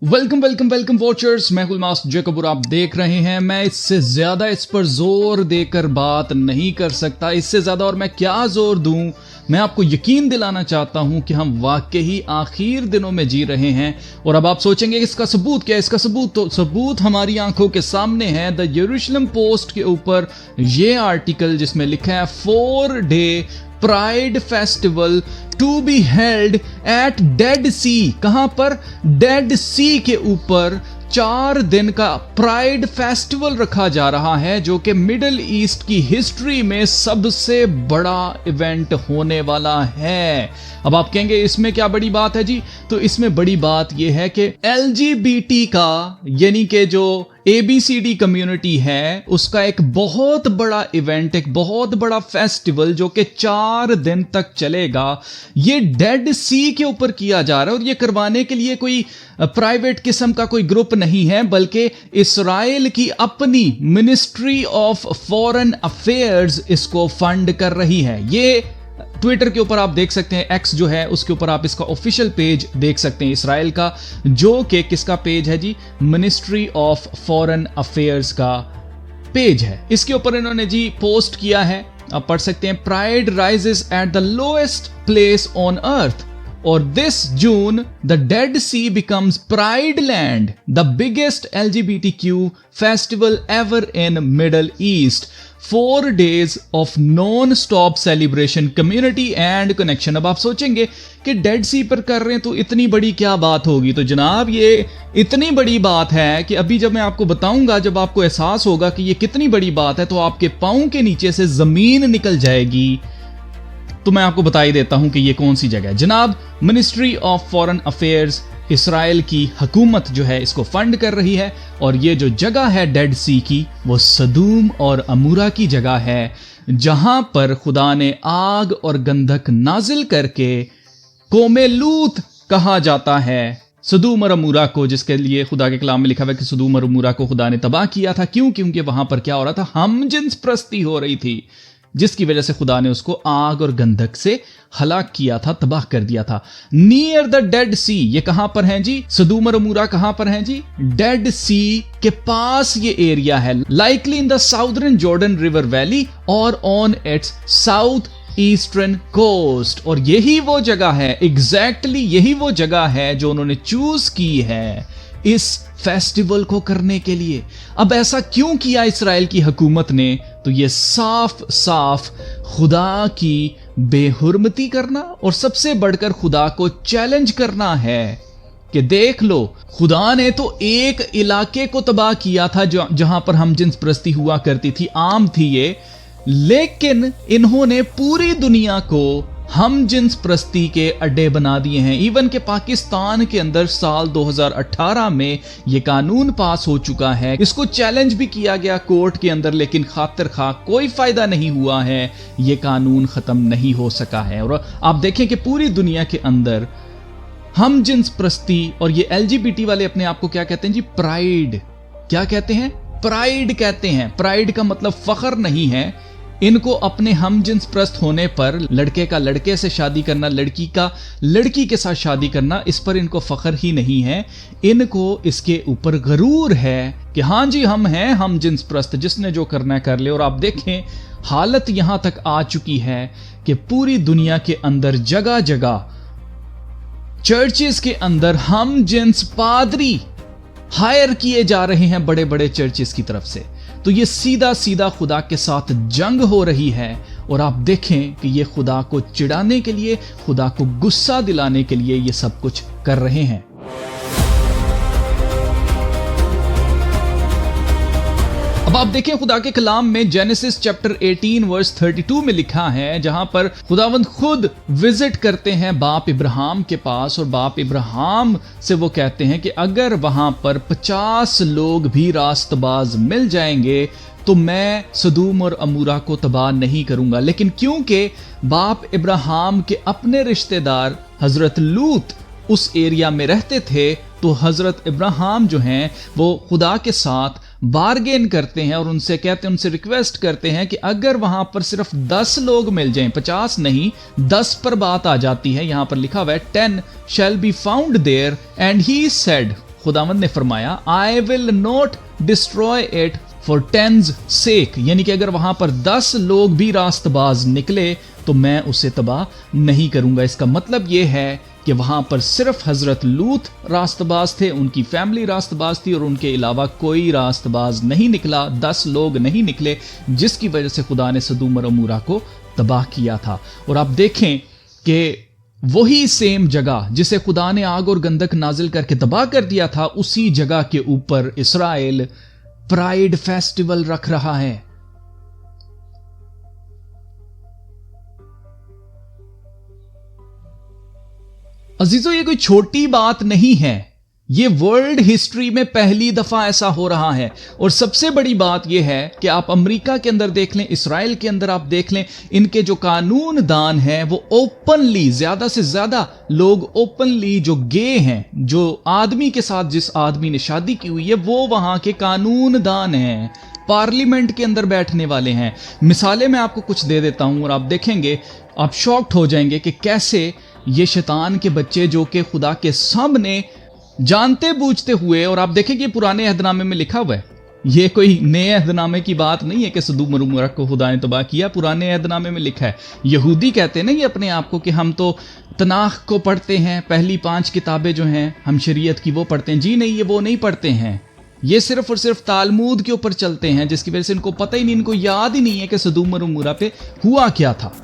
Welcome welcome welcome watchers, मैं Gulmas Jacob और आप देख रहे हैं। मैं इससे ज़्यादा इस पर जोर देकर बात नहीं कर सकता। इससे ज़्यादा और मैं क्या जोर दूं। मैं आपको यकीन दिलाना चाहता हूं कि हम वाकई आखिर दिनों में जी रहे हैं। और अब आप सोचेंगे इसका सबूत क्या है। इसका सबूत तो सबूत हमारी आंखों के सामने है। द यरूशलेम पोस्ट के ऊपर ये आर्टिकल जिसमें लिखा है 4 day pride festival to be held at Dead Sea. कहां पर? डेड सी के ऊपर 4 दिन का प्राइड फेस्टिवल रखा जा रहा है, जो कि मिडिल ईस्ट की हिस्ट्री में सबसे बड़ा इवेंट होने वाला है। अब आप कहेंगे इसमें क्या बड़ी बात है जी? तो इसमें बड़ी बात यह है कि LGBT का यानी कि जो ABCD कम्युनिटी है उसका एक बहुत बड़ा इवेंट, एक बहुत बड़ा फेस्टिवल जो कि 4 दिन तक चलेगा, ये डेड सी के ऊपर किया जा रहा है। और ये करवाने के लिए कोई प्राइवेट किस्म का कोई ग्रुप नहीं है, बल्कि इस्राएल की अपनी मिनिस्ट्री ऑफ फॉरेन अफेयर्स इसको फंड कर रही है। ये ट्विटर के ऊपर आप देख सकते हैं, एक्स जो है उसके ऊपर आप इसका ऑफिशियल पेज देख सकते हैं इसराइल का, जो कि किसका पेज है जी? मिनिस्ट्री ऑफ फॉरेन अफेयर्स का पेज है। इसके ऊपर इन्होंने जी पोस्ट किया है, आप पढ़ सकते हैं। Pride rises at the lowest place on earth और this June the Dead Sea becomes Pride Land, the biggest LGBTQ festival ever in Middle East. 4 days of non stop celebration, community and connection. अब आप सोचेंगे कि dead सी पर कर रहे हैं तो इतनी बड़ी क्या बात होगी? तो जनाब ये इतनी बड़ी बात है कि अभी जब मैं आपको बताऊंगा, जब आपको एहसास होगा कि ये कितनी बड़ी बात है, तो आपके पांव के नीचे से जमीन निकल जाएगी। तो मैं आपको बता ही देता हूं कि ये कौन सी जगह है। जनाब, ministry of foreign affairs, Israel की हुकूमत जो है इसको फंड कर रही है। और ये जो जगह है डेड सी की, वो सदूम और अमूरा की जगह है, जहां पर खुदा ने आग और गंधक नाजिल करके कौमे लूत कहा जाता है सदूम और अमूरा को, जिसके लिए खुदा के कलाम में लिखा हुआ है कि सदूम और अमूरा को खुदा ने तबाह किया था। क्यों? क्योंकि वहां पर क्या हो रहा था? हम जिन्स प्रस्ती हो रही थी, जिसकी वजह से खुदा ने उसको आग और गंधक से हलाक किया था, तबाह कर दिया था। नियर द डेड सी, ये कहां पर है जी? सदूम और अमूरा कहां पर है जी? डेड सी के पास ये एरिया है, likely in the southern Jordan River Valley और on its south eastern coast. और यही वो जगह है, एग्जैक्टली यही वो जगह है जो उन्होंने चूज की है इस फेस्टिवल को करने के लिए। अब ऐसा क्यों किया इसराइल की हुकूमत ने? तो ये साफ साफ खुदा की बेहुरमती करना और सबसे बढ़कर खुदा को चैलेंज करना है कि देख लो, खुदा ने तो एक इलाके को तबाह किया था जहां पर हम जिन्स प्रस्ती हुआ करती थी, आम थी ये, लेकिन इन्होंने पूरी दुनिया को हम जिन्स प्रस्ती के अड्डे बना दिए हैं। इवन के पाकिस्तान के अंदर साल 2018 में यह कानून पास हो चुका है। इसको चैलेंज भी किया गया कोर्ट के अंदर, लेकिन खातिर खा कोई फायदा नहीं हुआ है, यह कानून खत्म नहीं हो सका है। और आप देखें कि पूरी दुनिया के अंदर हम जिन्स प्रस्ती और ये LGBT वाले अपने आप को क्या कहते हैं जी? प्राइड। क्या कहते हैं? प्राइड कहते हैं। प्राइड का मतलब फख्र नहीं है। इनको अपने हम जिन्स प्रस्त होने पर लड़के का लड़के से शादी करना, लड़की का लड़की के साथ शादी करना, इस पर इनको फख्र ही नहीं है। इनको इसके ऊपर गरूर है कि हाँ जी हम हैं हम जिन्स प्रस्त, जिसने जो करना है कर ले। और आप देखें हालत यहां तक आ चुकी है कि पूरी दुनिया के अंदर जगह जगह चर्चेस के अंदर हम जिन्स पादरी हायर किए जा रहे हैं बड़े बड़े चर्चेस की तरफ से। तो ये सीधा सीधा खुदा के साथ जंग हो रही है। और आप देखें कि ये खुदा को चिढ़ाने के लिए, खुदा को गुस्सा दिलाने के लिए ये सब कुछ कर रहे हैं। अब आप देखें खुदा के कलाम में जेनेसिस चैप्टर 18 वर्स 32 में लिखा है, जहां पर खुदावंद खुद विजिट करते हैं बाप इब्राहिम के पास, और बाप इब्राहिम से वो कहते हैं कि अगर वहां पर 50 लोग भी रास्तबाज मिल जाएंगे तो मैं सदूम और अमूरा को तबाह नहीं करूंगा। लेकिन क्योंकि बाप इब्राहिम के अपने रिश्तेदार हजरत लूत उस एरिया में रहते थे, तो हजरत इब्राहिम जो हैं वो खुदा के साथ बार्गेन करते हैं और उनसे कहते हैं, उनसे रिक्वेस्ट करते हैं कि अगर वहां पर सिर्फ 10 लोग मिल जाएं, 50 नहीं 10 पर बात आ जाती है। यहां पर लिखा हुआ है 10 shall be found there and he said, खुदावंद ने फरमाया I will not destroy it for ten's sake, यानी कि अगर वहां पर 10 लोग भी रास्तबाज निकले तो मैं उसे तबाह नहीं करूंगा। इसका मतलब यह है कि वहां पर सिर्फ हजरत लूत रास्तबाज थे, उनकी फैमिली रास्तबाज थी और उनके अलावा कोई रास्तबाज नहीं निकला, 10 लोग नहीं निकले, जिसकी वजह से खुदा ने सदूम और अमूरा को तबाह किया था। और आप देखें कि वही सेम जगह जिसे खुदा ने आग और गंधक नाजिल करके तबाह कर दिया था, उसी जगह के ऊपर इसराइल प्राइड फेस्टिवल रख रहा है। अजीजों, ये कोई छोटी बात नहीं है, ये वर्ल्ड हिस्ट्री में पहली दफा ऐसा हो रहा है। और सबसे बड़ी बात यह है कि आप अमेरिका के अंदर देख लें, इसराइल के अंदर आप देख लें, इनके जो कानून दान हैं वो ओपनली, ज्यादा से ज्यादा लोग ओपनली जो गे हैं, जो आदमी के साथ जिस आदमी ने शादी की हुई है, वो वहां के कानून दान हैं, पार्लियामेंट के अंदर बैठने वाले हैं। मिसालें मैं आपको कुछ दे देता हूं और आप देखेंगे, आप शॉक्ड हो जाएंगे कि कैसे ये शैतान के बच्चे जो कि खुदा के सामने जानते बूझते हुए, और आप देखेंगे पुराने अहदनामे में लिखा हुआ है, ये कोई नए अहदनामे की बात नहीं है कि सदूम और अमूरा को खुदा ने तबाह किया, पुराने अहदनामे में लिखा है। यहूदी कहते हैं ना ये अपने आप को कि हम तो तनाख को पढ़ते हैं, पहली 5 किताबें जो हैं हम शरीयत की वो पढ़ते हैं। जी नहीं, ये वो नहीं पढ़ते हैं, ये सिर्फ और सिर्फ तालमूद के ऊपर चलते हैं, जिसकी वजह से इनको पता ही नहीं, इनको याद ही नहीं है कि सदूम और अमूरा पे हुआ क्या था।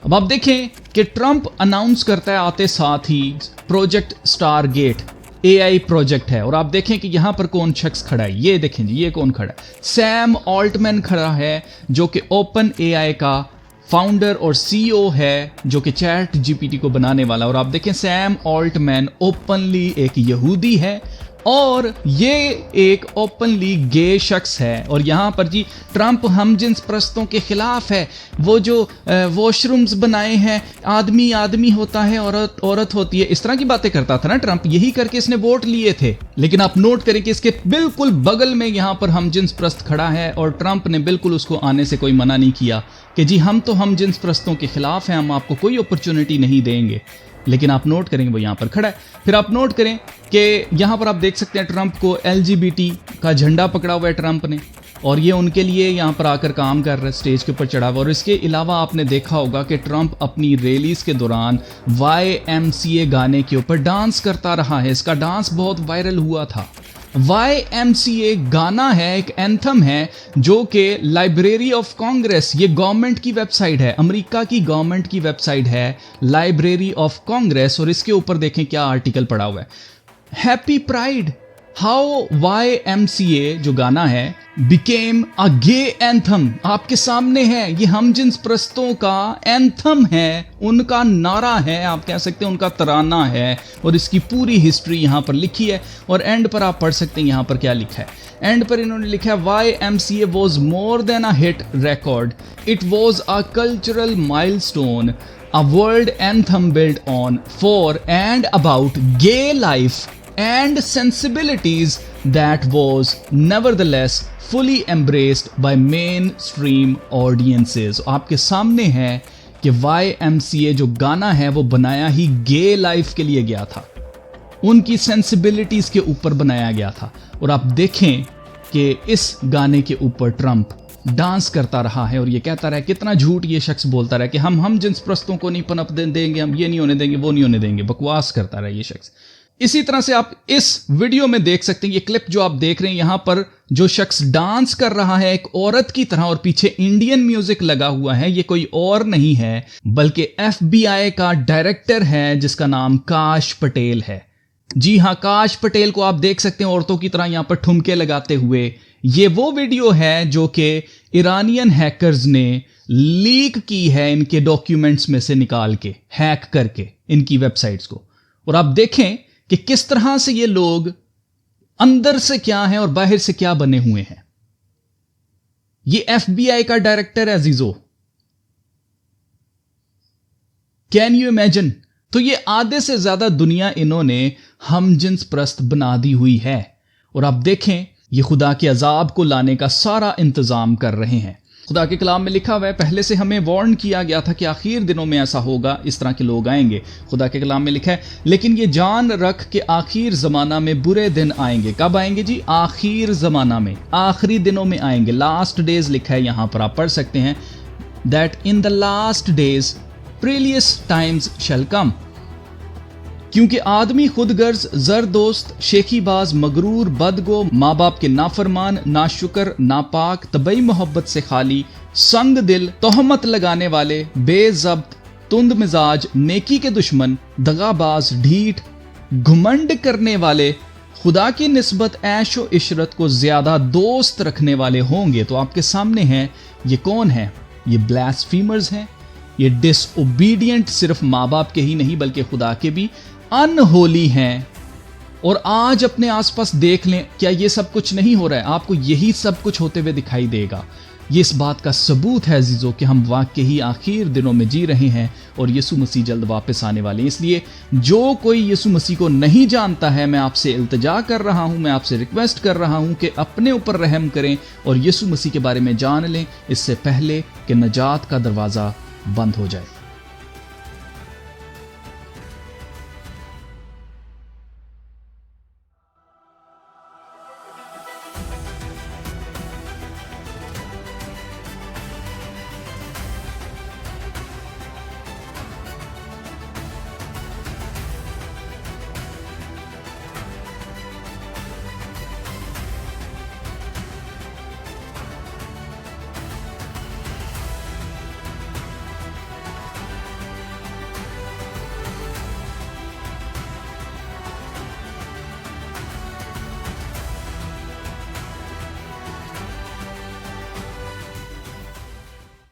अब आप देखें कि ट्रंप अनाउंस करता है आते साथ ही project Stargate AI project है, और आप देखें कि यहां पर कौन शख्स खड़ा है, ये देखें जी, ये कौन खड़ा है, सैम ऑल्टमैन खड़ा है, जो कि ओपन AI का फाउंडर और CEO है, जो कि चैट GPT को बनाने वाला। और आप देखें सैम ऑल्टमैन ओपनली एक यहूदी है और ये एक ओपनली गे शख्स है। और यहां पर जी ट्रंप हमजिन्स प्रस्तों के खिलाफ है, वो जो वॉशरूम्स बनाए हैं, आदमी आदमी होता है, औरत औरत होती है, इस तरह की बातें करता था ना ट्रंप, यही करके इसने वोट लिए थे। लेकिन आप नोट करें कि इसके बिल्कुल बगल में यहां पर हमजिन्स प्रस्त खड़ा है और ट्रंप ने बिल्कुल उसको आने से कोई मना नहीं किया कि जी हम तो हमजिन्स प्रस्तों के खिलाफ हैं, हम आपको कोई अपॉर्चुनिटी नहीं देंगे। लेकिन आप नोट करेंगे वो यहां पर खड़ा है। फिर आप नोट करें कि यहां पर आप देख सकते हैं ट्रंप को LGBT का झंडा पकड़ा हुआ है ट्रंप ने, और ये उनके लिए यहां पर आकर काम कर रहा है, स्टेज के ऊपर चढ़ा हुआ। और इसके अलावा आपने देखा होगा कि ट्रंप अपनी रैलीज के दौरान YMCA गाने के ऊपर डांस करता रहा है, इसका डांस बहुत वायरल हुआ था। YMCA गाना है, एक एंथम है, जो कि लाइब्रेरी ऑफ कांग्रेस, ये गवर्नमेंट की वेबसाइट है, अमेरिका की गवर्नमेंट की वेबसाइट है लाइब्रेरी ऑफ कांग्रेस, और इसके ऊपर देखें क्या आर्टिकल पड़ा हुआ है, हैप्पी प्राइड, हाउ YMCA जो गाना है बिकेम अ गे एंथम। आपके सामने है, ये हमजिन्स प्रस्तों का एंथम है, उनका नारा है, आप कह सकते हैं उनका तराना है, और इसकी पूरी हिस्ट्री यहां पर लिखी है। और एंड पर आप पढ़ सकते हैं यहां पर क्या लिखा है, एंड पर इन्होंने लिखा है YMCA was more than a hit record, it was a cultural milestone, a world anthem built on, for and about gay life and sensibilities that was nevertheless fully embraced by mainstream audiences। आपके सामने है कि YMCA जो गाना है वो बनाया ही गे life के लिए गया था, उनकी सेंसिबिलिटीज के ऊपर बनाया गया था। और आप देखें कि इस गाने के ऊपर ट्रंप डांस करता रहा है और ये कहता रहा है, कितना झूठ ये शख्स बोलता रहा है कि हम जिन्स प्रस्तों को नहीं पनप देंगे, हम ये नहीं होने देंगे, वो नहीं होने देंगे, बकवास करता रहा ये शख्स। इसी तरह से आप इस वीडियो में देख सकते हैं, ये क्लिप जो आप देख रहे हैं, यहां पर जो शख्स डांस कर रहा है एक औरत की तरह और पीछे इंडियन म्यूजिक लगा हुआ है, ये कोई और नहीं है बल्कि FBI का डायरेक्टर है जिसका नाम काश पटेल है। जी हां, काश पटेल को आप देख सकते हैं औरतों की तरह यहां पर ठुमके लगाते हुए। ये वो वीडियो है जो कि ईरानियन हैकर्स ने लीक की है, इनके डॉक्यूमेंट्स में से निकाल के, हैक करके इनकी वेबसाइट्स को। और आप देखें कि किस तरह से ये लोग अंदर से क्या है और बाहर से क्या बने हुए हैं। ये FBI का डायरेक्टर है अजीजो, कैन यू इमेजिन। तो ये आधे से ज्यादा दुनिया इन्होंने हमजिन्स प्रस्त बना दी हुई है। और आप देखें ये खुदा के अजाब को लाने का सारा इंतजाम कर रहे हैं। खुदा के कलाम में लिखा हुआ है, पहले से हमें वार्न किया गया था कि आखिर दिनों में ऐसा होगा, इस तरह के लोग आएंगे। खुदा के कलाम में लिखा है, लेकिन ये जान रख के आखिर ज़माना में बुरे दिन आएंगे। कब आएंगे जी? आखिर ज़माना में, आखिरी दिनों में आएंगे। लास्ट डेज लिखा है, यहाँ पर आप पढ़ सकते हैं, that in the last days perilous times shall come. क्योंकि आदमी खुदगर्ज, जरदोस्त, शेखीबाज, मगरूर, बदगो, माँ बाप के नाफरमान, नाशुकर, नापाक, तबई मोहब्बत से खाली, संग दिल, तोहमत लगाने वाले, बेज़ब्त, तुंद मिजाज, नेकी के दुश्मन, दगाबाज, ढीठ, घुमंड करने वाले, खुदा की निस्बत ऐश व इशरत को ज्यादा दोस्त रखने वाले होंगे। तो आपके सामने हैं, ये कौन है? ये ब्लास्फीमर्स हैं, ये डिसओबीडियंट, सिर्फ माँ बाप के ही नहीं बल्कि खुदा के भी अनहोली हैं। और आज अपने आसपास देख लें, क्या ये सब कुछ नहीं हो रहा है? आपको यही सब कुछ होते हुए दिखाई देगा। ये इस बात का सबूत है अजीजों कि हम वाकई ही आखिर दिनों में जी रहे हैं और यीशु मसीह जल्द वापस आने वाले हैं। इसलिए जो कोई यीशु मसीह को नहीं जानता है, मैं आपसे इल्तिजा कर रहा हूं, मैं आपसे रिक्वेस्ट कर रहा हूं कि अपने ऊपर रहम करें और यीशु मसीह के बारे में जान लें, इससे पहले कि नजात का दरवाज़ा बंद हो जाए।